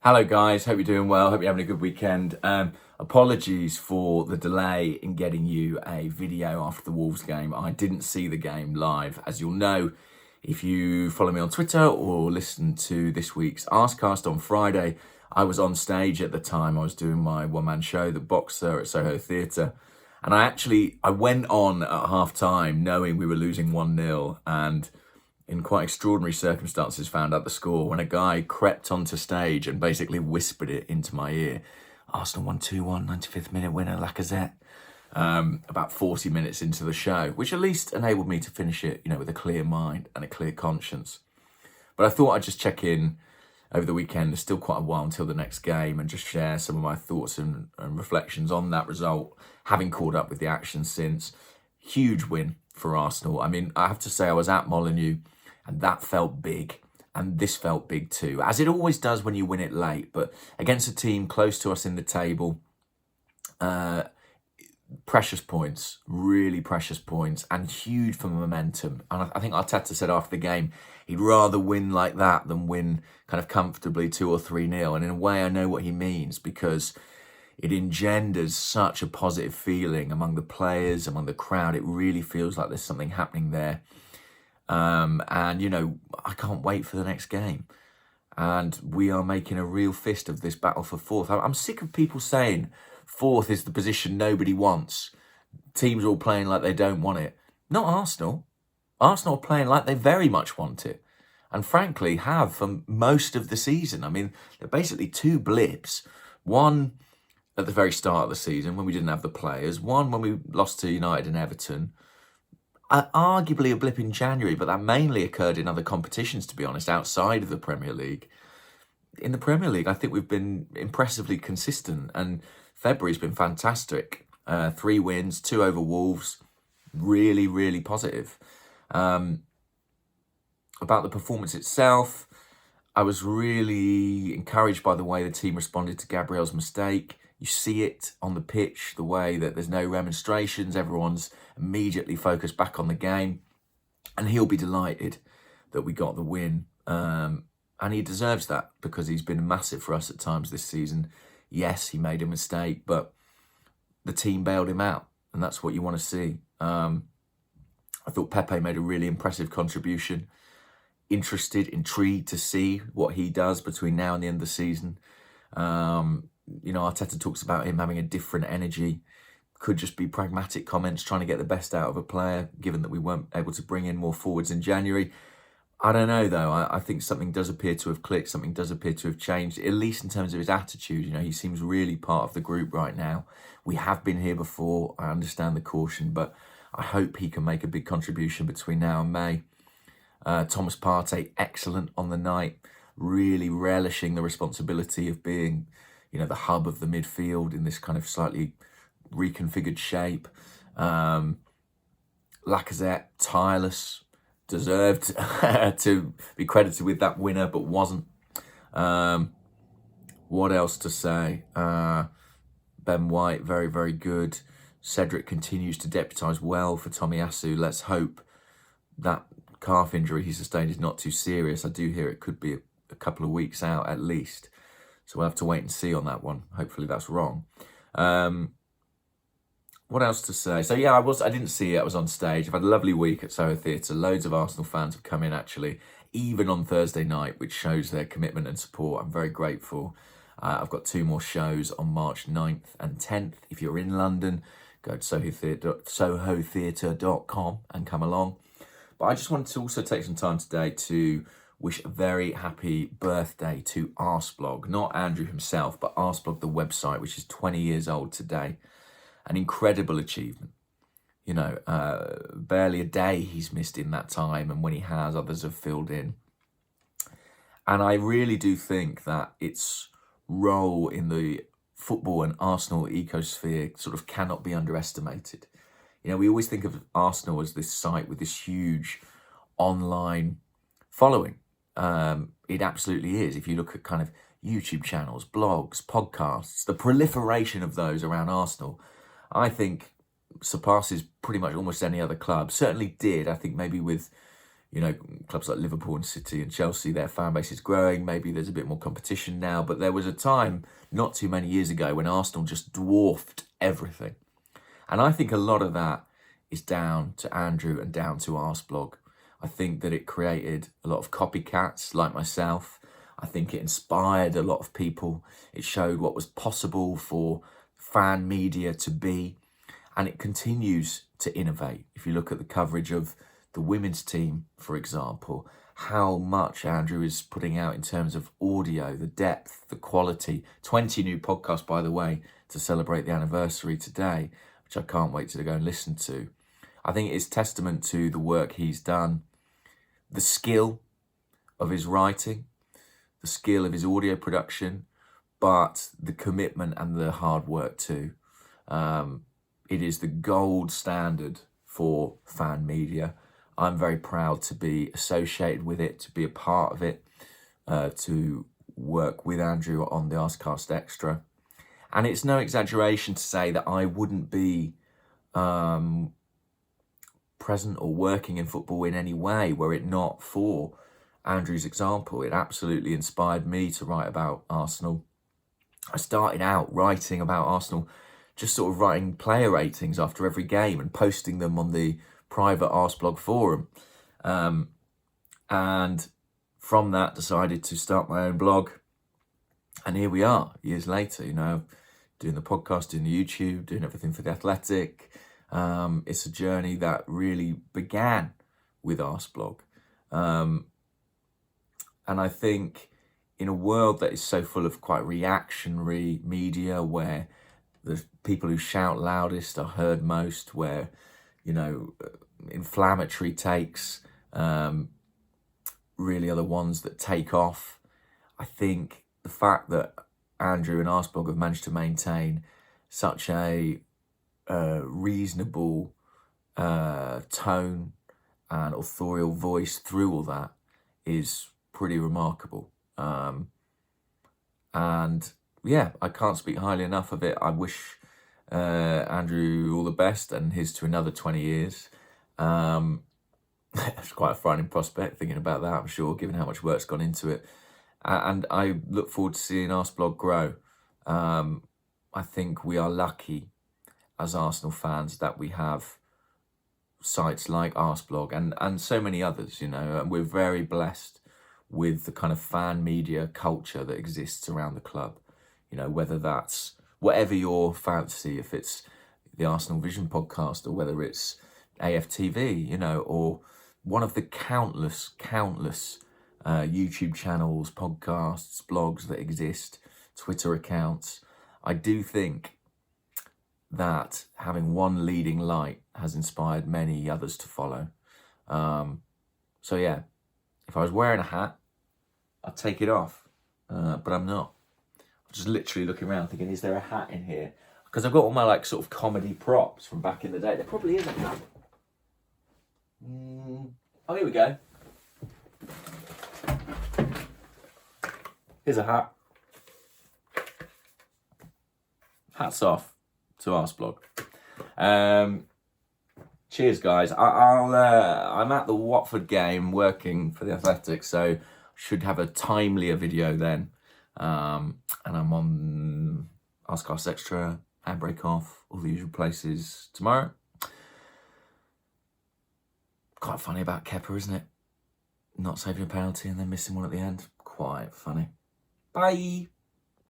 Hello guys, hope you're doing well, hope you're having a good weekend. Apologies for the delay in getting you a video after the Wolves game. I didn't see the game live. As you'll know, if you follow me on Twitter or listen to this week's Arsecast on Friday, I was on stage at the time. I was doing my one-man show, The Boxer, at Soho Theatre. And I went on at half-time knowing we were losing 1-0 and in quite extraordinary circumstances, found out the score when a guy crept onto stage and basically whispered it into my ear. Arsenal won 2-1, 95th minute winner, Lacazette. About 40 minutes into the show, which at least enabled me to finish it, with a clear mind and a clear conscience. But I thought I'd just check in over the weekend. There's still quite a while until the next game and just share some of my thoughts and reflections on that result, having caught up with the action since. Huge win for Arsenal. I mean, I have to say I was at Molineux, and that felt big. And this felt big too, as it always does when you win it late. But against a team close to us in the table, precious points, really precious points, and huge for momentum. And I think Arteta said after the game, he'd rather win like that than win kind of comfortably 2 or 3-0. And in a way, I know what he means, because it engenders such a positive feeling among the players, among the crowd. It really feels like there's something happening there. And, I can't wait for the next game. And we are making a real fist of this battle for fourth. I'm sick of people saying fourth is the position nobody wants. Teams are all playing like they don't want it. Not Arsenal. Arsenal are playing like they very much want it. And frankly, have for most of the season. I mean, there are basically two blips. One at the very start of the season when we didn't have the players. One when we lost to United and Everton. Arguably a blip in January, but that mainly occurred in other competitions, to be honest, outside of the Premier League. In the Premier League, I think we've been impressively consistent, and February's been fantastic. 3 wins, 2 over Wolves, really, really positive. About the performance itself, I was really encouraged by the way the team responded to Gabriel's mistake. You see it on the pitch, the way that there's no remonstrations, everyone's immediately focused back on the game. And he'll be delighted that we got the win. And he deserves that, because he's been massive for us at times this season. Yes, he made a mistake, but the team bailed him out. And that's what you want to see. I thought Pepe made a really impressive contribution. Intrigued to see what he does between now and the end of the season. Arteta talks about him having a different energy. Could just be pragmatic comments, trying to get the best out of a player, given that we weren't able to bring in more forwards in January. I don't know, though. I think something does appear to have clicked. Something does appear to have changed, at least in terms of his attitude. He seems really part of the group right now. We have been here before. I understand the caution, but I hope he can make a big contribution between now and May. Thomas Partey, excellent on the night, really relishing the responsibility of being, the hub of the midfield in this kind of slightly reconfigured shape. Lacazette, tireless, deserved to be credited with that winner, but wasn't. What else to say? Ben White, very, very good. Cedric continues to deputise well for Tomiyasu. Let's hope that calf injury he sustained is not too serious. I do hear it could be a couple of weeks out at least. So we'll have to wait and see on that one. Hopefully that's wrong. What else to say? So yeah, I didn't see it. I was on stage. I've had a lovely week at Soho Theatre. Loads of Arsenal fans have come in, actually, even on Thursday night, which shows their commitment and support. I'm very grateful. I've got 2 more shows on March 9th and 10th. If you're in London, go to sohotheatre.com and come along. But I just wanted to also take some time today to wish a very happy birthday to Arseblog. Not Andrew himself, but Arseblog, the website, which is 20 years old today. An incredible achievement. Barely a day he's missed in that time, and when he has, others have filled in. And I really do think that its role in the football and Arsenal ecosphere sort of cannot be underestimated. We always think of Arsenal as this site with this huge online following. It absolutely is. If you look at kind of YouTube channels, blogs, podcasts, the proliferation of those around Arsenal, I think surpasses pretty much almost any other club. Certainly did, I think, maybe with you know, clubs like Liverpool and City and Chelsea, their fan base is growing. Maybe there's a bit more competition now, but there was a time not too many years ago when Arsenal just dwarfed everything. And I think a lot of that is down to Andrew and down to Arseblog. I think that it created a lot of copycats like myself. I think it inspired a lot of people. It showed what was possible for fan media to be, and it continues to innovate. If you look at the coverage of the women's team, for example, how much Andrew is putting out in terms of audio, the depth, the quality. 20 new podcasts, by the way, to celebrate the anniversary today, which I can't wait to go and listen to. I think it is testament to the work he's done, the skill of his writing, the skill of his audio production, but the commitment and the hard work too. It is the gold standard for fan media. I'm very proud to be associated with it, to be a part of it, to work with Andrew on the Arsecast Extra. And it's no exaggeration to say that I wouldn't be present or working in football in any way were it not for Andrew's example. It absolutely inspired me to write about Arsenal. I started out writing about Arsenal, just sort of writing player ratings after every game and posting them on the private Arseblog forum. And from that, decided to start my own blog. And here we are, years later, you know, doing the podcast, doing the YouTube, doing everything for The Athletic. It's a journey that really began with Arseblog. And I think in a world that is so full of quite reactionary media, where the people who shout loudest are heard most, where, you know, inflammatory takes really are the ones that take off, I think the fact that Andrew and Arseblog have managed to maintain such a reasonable tone and authorial voice through all that is pretty remarkable. And yeah, I can't speak highly enough of it. I wish Andrew all the best, and here's to another 20 years. It's quite a frightening prospect thinking about that, I'm sure, given how much work's gone into it. And I look forward to seeing Arseblog grow. I think we are lucky as Arsenal fans that we have sites like Arseblog and so many others, you know, and we're very blessed with the kind of fan media culture that exists around the club. You know, whether that's whatever your fancy, if it's the Arsenal Vision podcast or whether it's AFTV, you know, or one of the countless YouTube channels, podcasts, blogs that exist, Twitter accounts. I do think that having one leading light has inspired many others to follow. So yeah, if I was wearing a hat, I'd take it off, but I'm not. I'm just literally looking around thinking, is there a hat in here? Because I've got all my like sort of comedy props from back in the day. There probably is a hat. Oh, here we go. Here's a hat. Hats off to Arseblog. Cheers, guys. I'm at the Watford game working for The Athletic, so should have a timelier video then. And I'm on Arsecast Extra, Handbrake Off, all the usual places tomorrow. Quite funny about Kepa, isn't it? Not saving a penalty and then missing one at the end. Quite funny. Bye.